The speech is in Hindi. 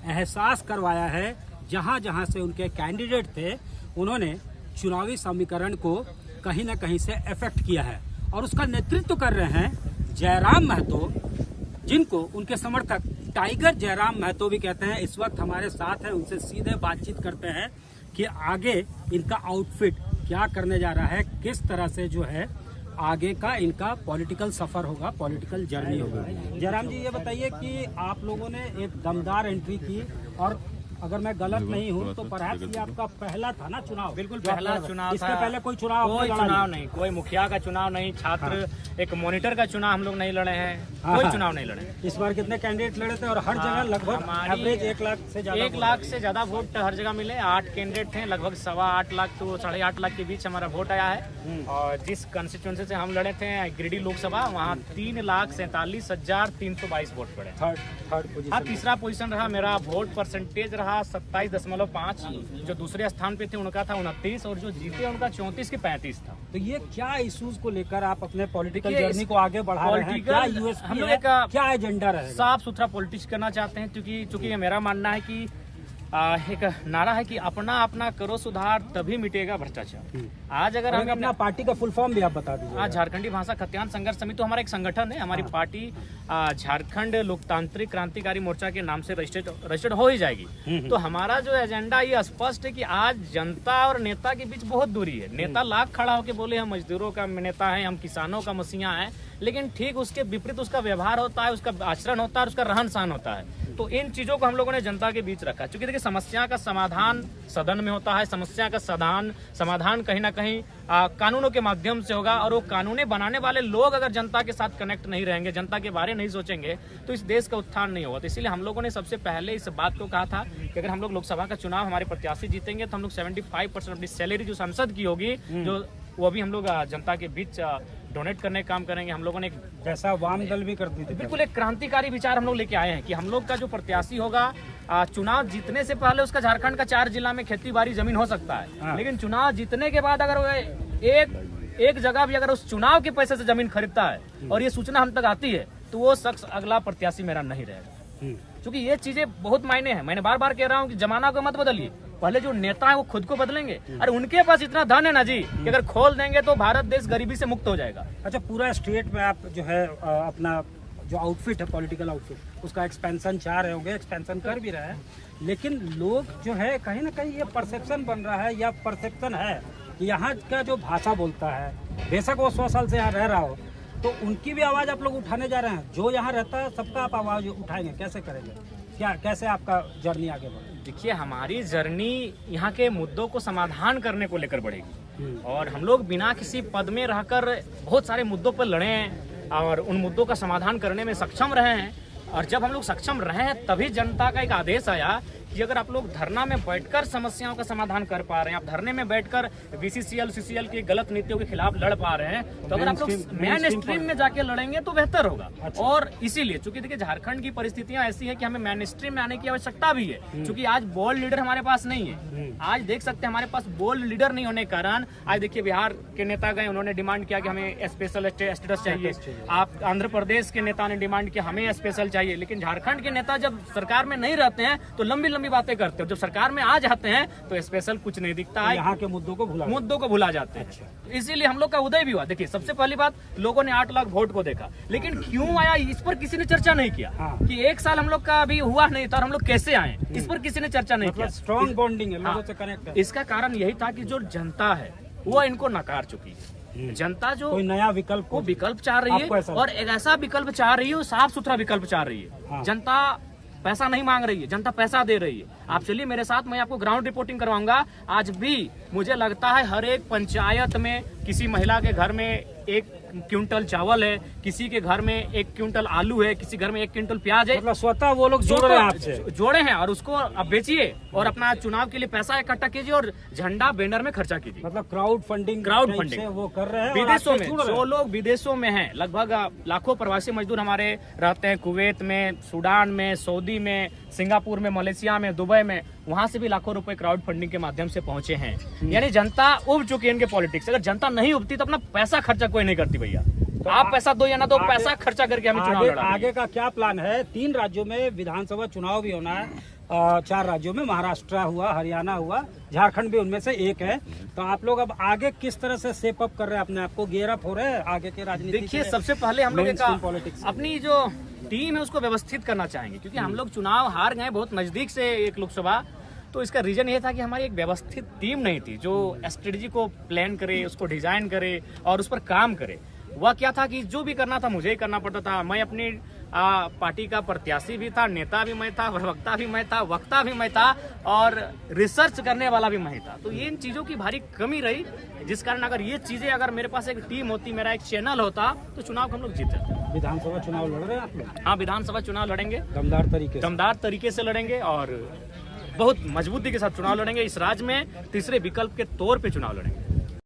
एहसास करवाया है। जहां जहां से उनके कैंडिडेट थे उन्होंने चुनावी समीकरण को कहीं ना कहीं से इफेक्ट किया है और उसका नेतृत्व कर रहे हैं जयराम महतो, जिनको उनके समर्थक टाइगर जयराम महतो भी कहते हैं। इस वक्त हमारे साथ हैं, उनसे सीधे बातचीत करते हैं कि आगे इनका आउटफिट क्या करने जा रहा है, किस तरह से जो है आगे का इनका पॉलिटिकल सफर होगा, पॉलिटिकल जर्नी होगा। जयराम जी, ये बताइए कि आप लोगों ने एक दमदार एंट्री की और अगर मैं गलत नहीं हूँ तो परहैप्स ये आपका पहला था ना चुनाव? बिल्कुल पहला चुनाव था। इसके पहले कोई चुनाव नहीं, कोई मुखिया का चुनाव नहीं, छात्र एक मॉनिटर का चुनाव हम लोग नहीं लड़े हैं, कोई चुनाव नहीं लड़े। इस बार कितने कैंडिडेट लड़े थे और हर जगह लगभग एवरेज 1 लाख से ज्यादा वोट हर जगह मिले। 8 कैंडिडेट थे, लगभग 8.25 लाख तो 8.5 लाख के बीच हमारा वोट आया है। और जिस कंस्टिट्यूंसी से हम लड़े थे गिरिडीह लोकसभा, वहाँ 3,47,322 वोट पड़े। हाँ, तीसरा पोजीशन रहा मेरा। वोट परसेंटेज रहा 27.5, जो दूसरे स्थान पे थे उनका था 29 और जो जीते उनका 34 के 35 था। तो ये क्या इश्यूज को लेकर आप अपने पॉलिटिकल जर्नी को आगे बढ़ा रहे हैं? क्या यूएसपी हम लोग है, क्या एजेंडा रहेगा? साफ सुथरा पॉलिटिक्स करना चाहते हैं, क्योंकि मेरा मानना है कि एक नारा है कि अपना अपना करो सुधार तभी मिटेगा भ्रष्टाचार। आज अगर हम अपना पार्टी का फुल फॉर्म भी आप बता दीजिए। आज झारखंडी भाषा खतियान संघर्ष समिति तो हमारा एक संगठन है। हमारी पार्टी झारखंड लोकतांत्रिक क्रांतिकारी मोर्चा के नाम से रजिस्टर्ड हो ही जाएगी। तो हमारा जो एजेंडा ये स्पष्ट है कि आज जनता और नेता के बीच बहुत दूरी है। नेता लाख खड़ा होकर बोले हम मजदूरों का नेता है, हम किसानों का मसीहा है, लेकिन ठीक उसके विपरीत उसका व्यवहार होता है, उसका आचरण होता है, उसका रहन सहन होता है। तो इन चीजों को हम लोगों ने जनता के बीच रखा, क्योंकि देखिए समस्या का समाधान सदन में होता है, समस्या का समाधान कहीं ना कहीं कानूनों के माध्यम से होगा। और वो कानूने बनाने वाले लोग अगर जनता के साथ कनेक्ट नहीं रहेंगे, जनता के बारे नहीं सोचेंगे, तो इस देश का उत्थान नहीं होगा। तो इसीलिए हम लोगों ने सबसे पहले इस बात को कहा था कि अगर हम लोग लोकसभा का चुनाव हमारे प्रत्याशी जीतेंगे तो हम लोग 75% अपनी सैलरी जो सांसद की होगी जो वो भी हम लोग जनता के बीच डोनेट करने का काम करेंगे। हम लोगों ने जैसा वाम दल भी करती थी, बिल्कुल एक क्रांतिकारी विचार हम लोग लेके आए हैं कि हम लोग का जो प्रत्याशी होगा चुनाव जीतने से पहले उसका झारखंड का 4 जिला में खेती बाड़ी जमीन हो सकता है, लेकिन चुनाव जीतने के बाद अगर एक जगह भी अगर उस चुनाव के पैसे से जमीन खरीदता है और ये सूचना हम तक आती है तो वो शख्स अगला प्रत्याशी मेरा नहीं रहेगा। क्योंकि ये चीजें बहुत मायने हैं। मैंने बार बार कह रहा हूँ कि जमाना को मत बदलिए, पहले जो नेता है वो खुद को बदलेंगे। अरे उनके पास इतना धन है ना जी कि अगर खोल देंगे तो भारत देश गरीबी से मुक्त हो जाएगा। अच्छा, पूरा स्टेट में आप जो है अपना जो आउटफिट है, पॉलिटिकल आउटफिट, उसका एक्सपेंशन चाह रहे होंगे, एक्सपेंशन कर भी रहे हैं, लेकिन लोग जो है कहीं ना कहीं ये परसेप्शन बन रहा है या परसेप्शन है कि यहाँ का जो भाषा बोलता है, बेशक वो 100 साल से यहाँ रह रहा हो, तो उनकी भी आवाज आप लोग उठाने जा रहे हैं। जो यहाँ रहता है सबका आप आवाज उठाएंगे, कैसे करेंगे? कैसे आपका जर्नी आगे बढ़ेगी? देखिए, हमारी जर्नी यहाँ के मुद्दों को समाधान करने को लेकर बढ़ेगी और हम लोग बिना किसी पद में रहकर बहुत सारे मुद्दों पर लड़े हैं और उन मुद्दों का समाधान करने में सक्षम रहे हैं। और जब हम लोग सक्षम रहे हैं तभी जनता का एक आदेश आया कि अगर आप लोग धरना में बैठकर समस्याओं का समाधान कर पा रहे हैं, आप धरने में बैठकर बीसीसीएल सीसीएल की गलत नीतियों के खिलाफ लड़ पा रहे हैं, तो अगर आप लोग मेन स्ट्रीम में जाके लड़ेंगे तो बेहतर होगा। अच्छा। और इसीलिए चूंकि देखिए झारखंड की परिस्थितियां ऐसी है कि हमें मेन स्ट्रीम में आने की आवश्यकता भी है, क्योंकि आज बोल्ड लीडर हमारे पास नहीं है। आज देख सकते हैं हमारे पास बोल्ड लीडर नहीं होने के कारण आज देखिए बिहार के नेता गए, उन्होंने डिमांड किया कि हमें स्पेशल स्टेटस चाहिए। आप आंध्र प्रदेश के नेता ने डिमांड किया हमें स्पेशल चाहिए। लेकिन झारखंड के नेता जब सरकार में नहीं रहते हैं तो लंबी लंबी बातें करते हैं, जब सरकार में आ जाते हैं तो स्पेशल कुछ नहीं दिखता है, यहाँ के मुद्दों को भुला जाते हैं। अच्छा। इसीलिए हम लोग का उदय भी हुआ। देखिए, सबसे पहली बात, लोगों ने 8 लाख वोट को देखा, लेकिन क्यों आया इस पर किसी ने चर्चा नहीं किया। कि 1 साल हम लोग का अभी हुआ नहीं था और हम लोग कैसे आए, इस पर किसी ने चर्चा नहीं किया। स्ट्रॉन्ग बॉन्डिंग है, लोगों से कनेक्ट है। इसका कारण यही था कि जो जनता है वो इनको नकार चुकी है। जनता जो कोई नया विकल्प चाह रही है और एक ऐसा विकल्प चाह रही है, साफ सुथरा विकल्प चाह रही है। जनता पैसा नहीं मांग रही है, जनता पैसा दे रही है। आप चलिए मेरे साथ, मैं आपको ग्राउंड रिपोर्टिंग करवाऊंगा। आज भी मुझे लगता है हर एक पंचायत में किसी महिला के घर में 1 क्विंटल चावल है, किसी के घर में 1 क्विंटल आलू है, किसी घर में 1 क्विंटल प्याज है। मतलब स्वतः वो लोग जोड़े हैं और उसको अब बेचिए और अपना चुनाव के लिए पैसा इकट्ठा कीजिए और झंडा बैनर में खर्चा कीजिए। मतलब क्राउड फंडिंग वो कर रहे हैं। विदेशों में जो लोग विदेशों में हैं, लगभग लाखों प्रवासी मजदूर हमारे रहते हैं कुवैत में, सूडान में, सऊदी में, सिंगापुर में, मलेशिया में, दुबई में, वहां से भी लाखों रुपए क्राउड फंडिंग के माध्यम से पहुंचे हैं। यानी जनता उब चुकी है इनके पॉलिटिक्स। अगर जनता नहीं उबती तो अपना पैसा खर्चा कोई नहीं करती भैया। आप पैसा दो या ना दो, पैसा खर्चा करके हमें चुनाव लड़ा। आगे का क्या प्लान है? 3 राज्यों में विधानसभा चुनाव भी होना है, 4 राज्यों में, महाराष्ट्र हुआ, हरियाणा हुआ, झारखंड भी उनमें से एक है। तो आप लोग अब आगे किस तरह से शेप अप कर रहे हैं अपने आप को, गियर अप हो रहे हैं आगे के राजनीति? देखिए, सबसे पहले हम लोग पॉलिटिक्स अपनी जो टीम है उसको व्यवस्थित करना चाहेंगे, क्योंकि हम लोग चुनाव हार गए बहुत नजदीक से एक लोकसभा। तो इसका रीजन ये था कि हमारी एक व्यवस्थित टीम नहीं थी जो स्ट्रेटजी को प्लान करे, उसको डिजाइन करे और उस पर काम करे। वह क्या था कि जो भी करना था मुझे ही करना पड़ता था। मैं अपनी पार्टी का प्रत्याशी भी था, नेता भी मैं था, प्रवक्ता भी मैं था, वक्ता भी मैं था और रिसर्च करने वाला भी मैं था। तो ये इन चीजों की भारी कमी रही, जिस कारण अगर ये चीजें, अगर मेरे पास एक टीम होती, मेरा एक चैनल होता, तो चुनाव हम लोग जीते। विधानसभा चुनाव लड़ रहे हैं आप लोग? हाँ, विधानसभा चुनाव लड़ेंगे, दमदार तरीके से लड़ेंगे और बहुत मजबूती के साथ चुनाव लड़ेंगे। इस राज्य में तीसरे विकल्प के तौर पे चुनाव लड़ेंगे।